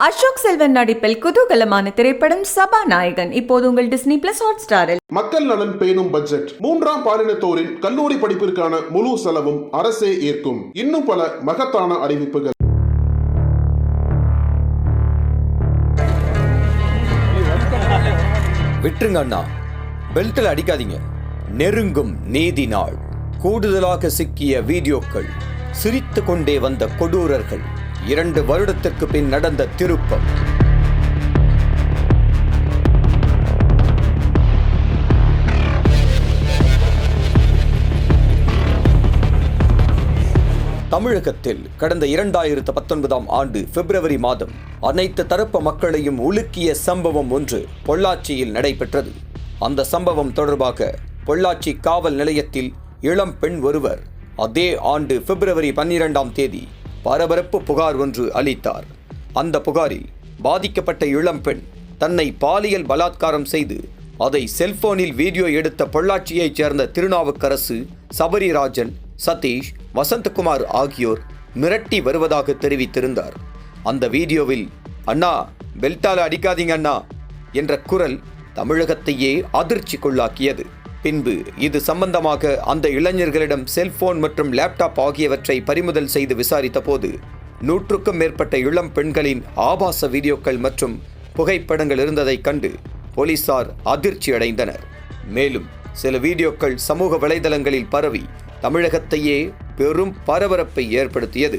அசோக் செல்வன் நடிப்பில் குதூகலமான திரைப்படம் சபாநாயகன் இப்போது உங்கள் டிஸ்னி பிளஸ் ஹாட்ஸ்டாரில். மக்கள் நலன் பேணும் பட்ஜெட். மூன்றாம் பாலினத்தோரின் கல்லூரி படிப்பிற்கான முழு செலவும் அரசே ஏற்கும். இன்னும் பல மகத்தான அறிவிப்புகள். விட்டுருங்க அண்ணா, பெல்ட்டில் அடிக்காதீங்க. நெருங்கும் நீதி நாள். கூடுதலாக சிக்கிய வீடியோக்கள், சிரித்து கொண்டே வந்த கொடூரர்கள், 2 வருடத்திற்கு பின் நடந்த திருப்பம். தமிழகத்தில் கடந்த 2019ஆம் ஆண்டு பிப்ரவரி மாதம் அனைத்து தரப்பு மக்களையும் உலுக்கிய சம்பவம் ஒன்று பொள்ளாச்சியில் நடைபெற்றது. அந்த சம்பவம் தொடர்பாக பொள்ளாச்சி காவல் நிலையத்தில் இளம் பெண் ஒருவர் அதே ஆண்டு பிப்ரவரி 12ஆம் தேதி பரபரப்பு புகார் ஒன்று அளித்தார். அந்த புகாரில் பாதிக்கப்பட்ட இளம் பெண் தன்னை பாலியல் பலாத்காரம் செய்து அதை செல்போனில் வீடியோ எடுத்த பொள்ளாச்சியைச் சேர்ந்த திருநாவுக்கரசு, சபரிராஜன், சதீஷ், வசந்தகுமார் ஆகியோர் மிரட்டி வருவதாக தெரிவித்திருந்தார். அந்த வீடியோவில் "அண்ணா, பெல்ட்டால அடிக்காதீங்க அண்ணா" என்ற குரல் தமிழகத்தையே அதிர்ச்சிக்குள்ளாக்கியது. பின்பு இது சம்பந்தமாக அந்த இளைஞர்களிடம் செல்போன் மற்றும் லேப்டாப் ஆகியவற்றை பறிமுதல் செய்து விசாரித்த போது 100க்கும் மேற்பட்ட இளம் பெண்களின் ஆபாச வீடியோக்கள் மற்றும் புகைப்படங்கள் இருந்ததைக் கண்டு போலீசார் அதிர்ச்சி அடைந்தனர். மேலும் சில வீடியோக்கள் சமூக வலைதளங்களில் பரவி தமிழகத்தையே பெரும் பரபரப்பை ஏற்படுத்தியது.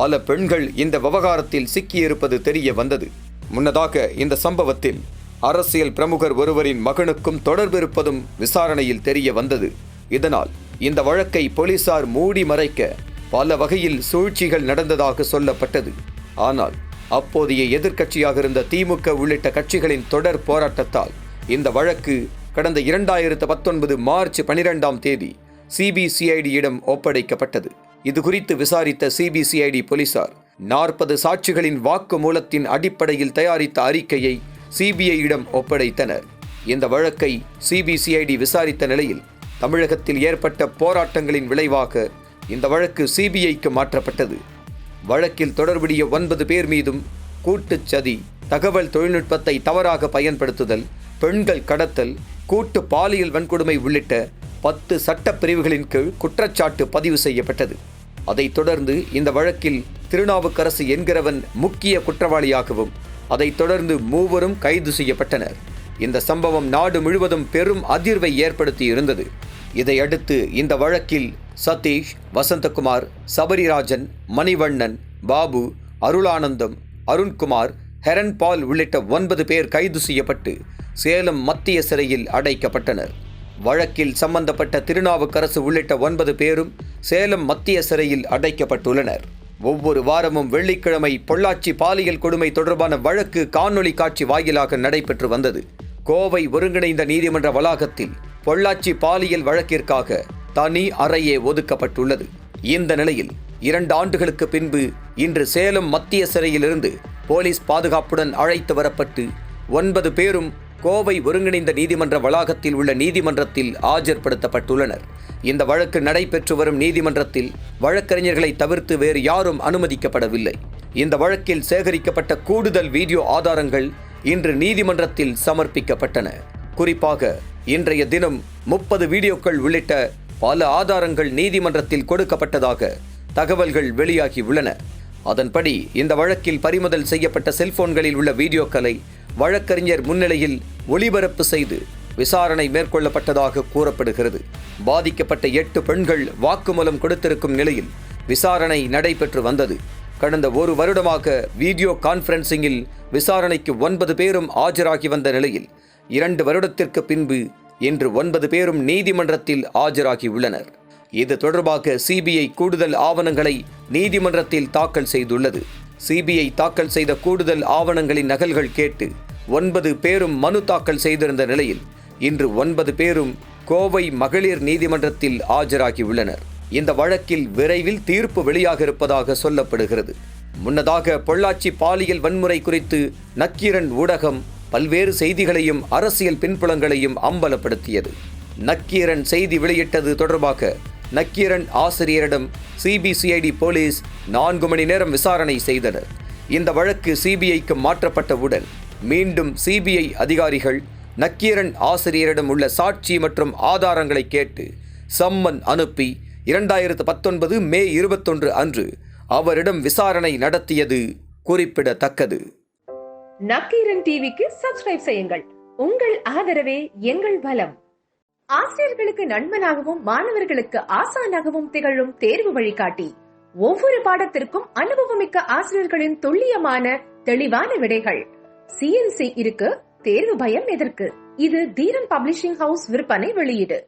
பல பெண்கள் இந்த விவகாரத்தில் சிக்கியிருப்பது தெரிய வந்தது. முன்னதாக இந்த சம்பவத்தில் அரசியல் பிரமுகர் ஒருவரின் மகனுக்கும் தொடர்பு இருப்பதும் விசாரணையில் தெரிய வந்தது. இதனால் இந்த வழக்கை போலீசார் மூடி மறைக்க பல வகையில் சூழ்ச்சிகள் நடந்ததாக சொல்லப்பட்டது. ஆனால் அப்போதைய எதிர்க்கட்சியாக இருந்த திமுக உள்ளிட்ட கட்சிகளின் தொடர் போராட்டத்தால் இந்த வழக்கு கடந்த 2019 மார்ச் 12ஆம் தேதி சிபிசிஐடியிடம் ஒப்படைக்கப்பட்டது. இது குறித்து விசாரித்த சிபிசிஐடி போலீசார் 40 சாட்சிகளின் வாக்கு மூலத்தின் அடிப்படையில் தயாரித்த அறிக்கையை சிபிஐயிடம் ஒப்படைத்தனர். இந்த வழக்கை சிபிசிஐடி விசாரித்த நிலையில் தமிழகத்தில் ஏற்பட்ட போராட்டங்களின் விளைவாக இந்த வழக்கு சிபிஐக்கு மாற்றப்பட்டது. வழக்கில் தொடர்புடைய 9 பேர் மீதும் கூட்டுச் சதி, தகவல் தொழில்நுட்பத்தை தவறாக பயன்படுத்துதல், பெண்கள் கடத்தல், கூட்டு பாலியல் வன்கொடுமை உள்ளிட்ட 10 சட்ட பிரிவுகளின் கீழ் குற்றச்சாட்டு பதிவு செய்யப்பட்டது. அதைத் தொடர்ந்து இந்த வழக்கில் திருநாவுக்கரசு என்கிறவன் முக்கிய குற்றவாளியாகவும் அதைத் தொடர்ந்து 3 கைது செய்யப்பட்டனர். இந்த சம்பவம் நாடு முழுவதும் பெரும் அதிர்வை ஏற்படுத்தி இருந்தது. இதையடுத்து இந்த வழக்கில் சதீஷ், வசந்தகுமார், சபரிராஜன், மணிவண்ணன், பாபு, அருளானந்தம், அருண்குமார், ஹெரன் பால் உள்ளிட்ட 9 பேர் கைது செய்யப்பட்டு சேலம் மத்திய சிறையில் அடைக்கப்பட்டனர். வழக்கில் சம்பந்தப்பட்ட திருநாவுக்கரசு உள்ளிட்ட 9 பேரும் சேலம் மத்திய சிறையில் அடைக்கப்பட்டுள்ளனர். ஒவ்வொரு வாரமும் வெள்ளிக்கிழமை பொள்ளாச்சி பாலியல் கொடுமை தொடர்பான வழக்கு காணொலி காட்சி வாயிலாக நடைபெற்று வந்தது. கோவை ஒருங்கிணைந்த நீதிமன்ற வளாகத்தில் பொள்ளாச்சி பாலியல் வழக்கிற்காக தனி அறையே ஒதுக்கப்பட்டுள்ளது. இந்த நிலையில் 2 ஆண்டுகளுக்கு பின்பு இன்று சேலம் மத்திய சிறையிலிருந்து போலீஸ் பாதுகாப்புடன் அழைத்து வரப்பட்டு 9 பேரும் கோவை ஒருங்கிணைந்த நீதிமன்ற வளாகத்தில் உள்ள நீதிமன்றத்தில் ஆஜர்படுத்தப்பட்டுள்ளனர். இந்த வழக்கு நடைபெற்று வரும் நீதிமன்றத்தில் வழக்கறிஞர்களை தவிர்த்து வேறு யாரும் அனுமதிக்கப்படவில்லை. இந்த வழக்கில் சேகரிக்கப்பட்ட கூடுதல் வீடியோ ஆதாரங்கள் இன்று நீதிமன்றத்தில் சமர்ப்பிக்கப்பட்டன. குறிப்பாக இன்றைய தினம் 30 வீடியோக்கள் உள்ளிட்ட பல ஆதாரங்கள் நீதிமன்றத்தில் கொடுக்கப்பட்டதாக தகவல்கள் வெளியாகியுள்ளன. அதன்படி இந்த வழக்கில் பறிமுதல் செய்யப்பட்ட செல்போன்களில் உள்ள வீடியோக்களை வழக்கறிஞர் முன்னிலையில் ஒளிபரப்பு செய்து விசாரணை மேற்கொள்ளப்பட்டதாக கூறப்படுகிறது. பாதிக்கப்பட்ட 8 பெண்கள் வாக்குமூலம் கொடுத்திருக்கும் நிலையில் விசாரணை நடைபெற்று வந்தது. கடந்த 1 வருடமாக வீடியோ கான்ஃபரன்சிங்கில் விசாரணைக்கு 9 பேரும் ஆஜராகி வந்த நிலையில் 2 வருடத்திற்கு பின்பு இன்று 9 பேரும் நீதிமன்றத்தில் ஆஜராகியுள்ளனர். இது தொடர்பாக சிபிஐ கூடுதல் ஆவணங்களை நீதிமன்றத்தில் தாக்கல் செய்துள்ளது. சிபிஐ தாக்கல் செய்த கூடுதல் ஆவணங்களின் நகல்கள் கேட்டு 9 பேரும் மனு தாக்கல் செய்திருந்த நிலையில் இன்று 9 பேரும் கோவை மகளிர் நீதிமன்றத்தில் ஆஜராகியுள்ளனர். இந்த வழக்கில் விரைவில் தீர்ப்பு வெளியாக இருப்பதாக சொல்லப்படுகிறது. முன்னதாக பொள்ளாச்சி பாலியல் வன்முறை குறித்து நக்கீரன் ஊடகம் பல்வேறு செய்திகளையும் அரசியல் பின்புலங்களையும் அம்பலப்படுத்தியது. நக்கீரன் செய்தி வெளியிட்டது தொடர்பாக நக்கீரன் ஆசிரியரிடம் சிபிசிஐடி போலீஸ் 4 மணி நேரம் விசாரணை செய்தனர். இந்த வழக்கு சிபிஐக்கு மாற்றப்பட்டவுடன் மீண்டும் சிபிஐ அதிகாரிகள் நக்கீரன் ஆசிரியரிடம் உள்ள சாட்சி மற்றும் ஆதாரங்களை கேட்டு சம்மன் அனுப்பி 2019 மே 21 அன்று அவரிடம் விசாரணை நடத்தியது குறிப்பிடத்தக்கது. நக்கீரன் டிவிக்கு சப்ஸ்கிரைப் செய்யுங்கள். உங்கள் ஆதரவே எங்கள் பலம். ஆசிரியர்களுக்கு நண்பனாகவும் மாணவர்களுக்கு ஆசானாகவும் திகழும் தேர்வு வழிகாட்டி. ஒவ்வொரு பாடத்திற்கும் அனுபவமிக்க ஆசிரியர்களின் துல்லியமான தெளிவான விடைகள். CNC இருக்கு, தேர்வு பயம் எதற்கு? இது தீரன் பப்ளிஷிங் ஹவுஸ் விற்பனை வெளியீடு.